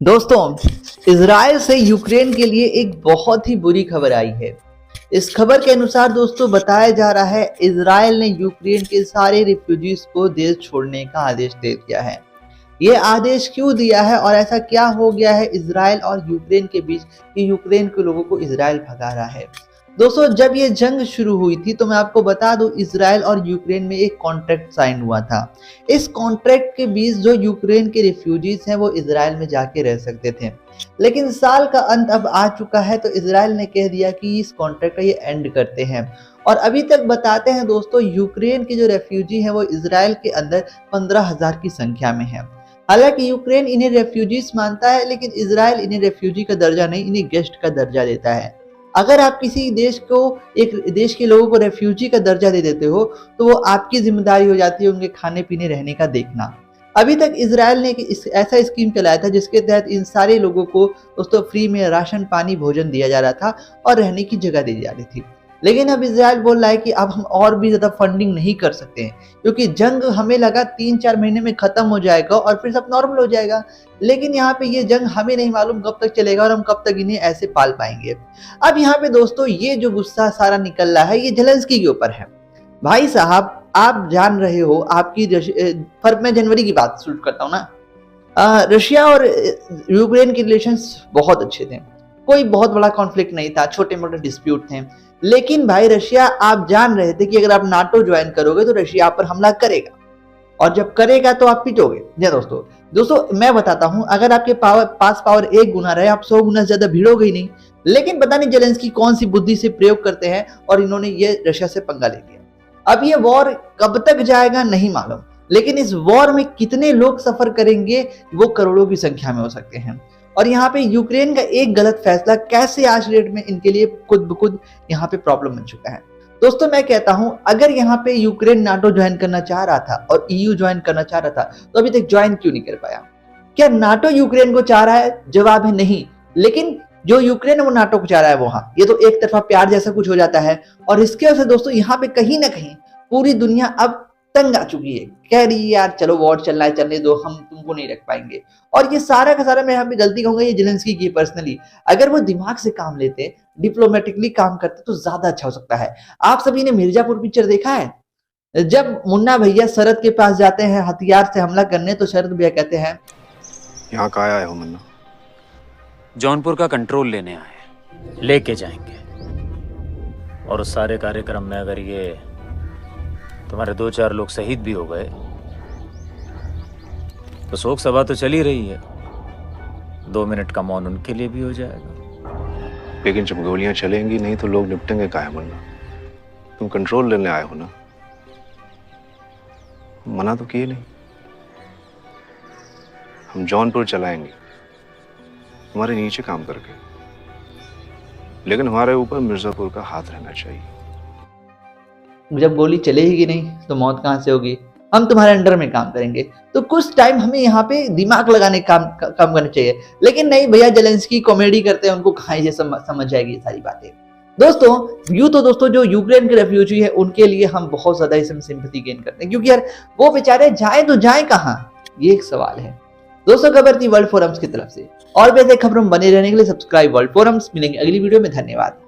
दोस्तों, इजराइल से यूक्रेन के लिए एक बहुत ही बुरी खबर आई है। इस खबर के अनुसार दोस्तों बताया जा रहा है इजराइल ने यूक्रेन के सारे रिफ्यूजीज को देश छोड़ने का आदेश दे दिया है। ये आदेश क्यों दिया है और ऐसा क्या हो गया है इजराइल और यूक्रेन के बीच कि यूक्रेन के लोगों को इजराइल भगा रहा है। दोस्तों, जब ये जंग शुरू हुई थी तो मैं आपको बता दूं इजराइल और यूक्रेन में एक कॉन्ट्रैक्ट साइन हुआ था। इस कॉन्ट्रैक्ट के बीच जो यूक्रेन के रिफ्यूजीज हैं वो इजराइल में जाके रह सकते थे, लेकिन साल का अंत अब आ चुका है तो इजराइल ने कह दिया कि इस कॉन्ट्रैक्ट का ये एंड करते हैं। और अभी तक बताते हैं दोस्तों यूक्रेन के जो रेफ्यूजी हैं वो इजराइल के अंदर 15,000 की संख्या में है। हालांकि यूक्रेन इन्हें रेफ्यूजीज मानता है, लेकिन इजराइल इन्हें रेफ्यूजी का दर्जा नहीं, इन्हें गेस्ट का दर्जा देता है। अगर आप किसी देश को, एक देश के लोगों को रेफ्यूजी का दर्जा दे देते हो तो वो आपकी जिम्मेदारी हो जाती है उनके खाने पीने रहने का देखना। अभी तक इजराइल ने ऐसा स्कीम चलाया था जिसके तहत इन सारे लोगों को दोस्तों फ्री में राशन, पानी, भोजन दिया जा रहा था और रहने की जगह दी जा रही थी। लेकिन अब इजराइल बोल रहा है कि अब हम और भी ज्यादा फंडिंग नहीं कर सकते हैं, क्योंकि जंग हमें लगा 3-4 महीने में खत्म हो जाएगा और फिर सब नॉर्मल हो जाएगा। लेकिन यहाँ पे ये जंग हमें नहीं मालूम कब तक चलेगा और हम कब तक इन्हें ऐसे पाल पाएंगे। अब यहाँ पे दोस्तों ये जो गुस्सा सारा निकल रहा है ये ज़ेलेंस्की के ऊपर है। भाई साहब, आप जान रहे हो आपकी मैं जनवरी की बात शुरू करता हूँ ना। रशिया और यूक्रेन के रिलेशंस बहुत अच्छे थे, कोई बहुत बड़ा कॉन्फ्लिक्ट नहीं था, छोटे मोटे डिस्प्यूट थे। लेकिन भाई रशिया, आप जान रहे थे कि अगर आप नाटो ज्वाइन करोगे तो रशिया आप पर हमला करेगा, और जब करेगा तो आप पिटोगे। दोस्तों मैं बताता हूं, अगर आपके पास पावर 1 गुना रहे आप 100 गुना ज्यादा भिड़ोगे ही नहीं। लेकिन पता नहीं ज़ेलेंस्की कौन सी बुद्धि से प्रयोग करते हैं और इन्होंने ये रशिया से पंगा ले लिया। अब ये वॉर कब तक जाएगा नहीं मालूम, लेकिन इस वॉर में कितने लोग सफर करेंगे वो करोड़ों की संख्या में हो सकते हैं। और यहाँ पे यूक्रेन का एक गलत फैसला कैसे आज डेट में इनके लिए खुद ब खुद यहाँ पे प्रॉब्लम बन चुका है। दोस्तों मैं कहता हूं, अगर यहाँ पे यूक्रेन नाटो ज्वाइन करना चाह रहा था और ईयू ज्वाइन करना चाह रहा था तो अभी तक ज्वाइन क्यों नहीं कर पाया? क्या नाटो यूक्रेन को चाह रहा है? जवाब है नहीं। लेकिन जो यूक्रेन है वो नाटो को चाह रहा है वो, हाँ, ये तो एक तरफा प्यार जैसा कुछ हो जाता है। और इसके वजह से दोस्तों यहाँ पे कहीं ना कहीं पूरी दुनिया अब तंग आ चुकी है, कह रही है यार चलो वॉर चल रहा है, चलने दो, हम तुमको नहीं रख पाएंगे। और ये सारा का सारा मैं यहाँ पे गलती कहूंगा ये ज़ेलेंस्की की पर्सनली। अगर वो दिमाग से काम लेते, डिप्लोमेटिकली काम करते तो ज्यादा अच्छा हो सकता है। आप सभी ने मिर्जापुर पिक्चर देखा है? जब मुन्ना भैया शरद के पास जाते हैं हथियार से हमला करने तो शरद भैया कहते हैं, यहाँ का आया हो मुन्ना? जौनपुर का कंट्रोल लेने आए। लेके जाएंगे। और उस सारे कार्यक्रम में अगर ये तुम्हारे 2-4 लोग शहीद भी हो गए तो शोक सभा तो चल ही रही है, 2 मिनट का मौन उनके लिए भी हो जाएगा। लेकिन जब गोलियां चलेंगी नहीं तो लोग निपटेंगे काहे मुन्ना? तुम कंट्रोल लेने आए हो ना, मना तो किए नहीं। हम जौनपुर चलाएंगे हमारे नीचे काम करके, लेकिन हमारे ऊपर मिर्जापुर का हाथ रहना चाहिए। जब गोली चलेगी नहीं तो मौत कहां से होगी? हम तुम्हारे अंडर में काम करेंगे। तो कुछ टाइम हमें यहाँ पे दिमाग लगाने काम करना चाहिए। लेकिन नहीं भैया, ज़ेलेंस्की कॉमेडी करते हैं, उनको कहाँ ये समझ जाएगी ये सारी बातें। दोस्तों जो यूक्रेन के रेफ्यूजी है उनके लिए हम बहुत ज्यादा इसमें सिंपैथी गेन करते हैं, क्योंकि यार वो बेचारे जाए तो जाए कहाँ, ये एक सवाल है। दोस्तों खबर थी वर्ल्ड फोरम्स की तरफ से, और भी ऐसे खबरों में बने रहने के लिए सब्सक्राइब वर्ल्ड फोरम्स। मिलेंगे अगली वीडियो में, धन्यवाद।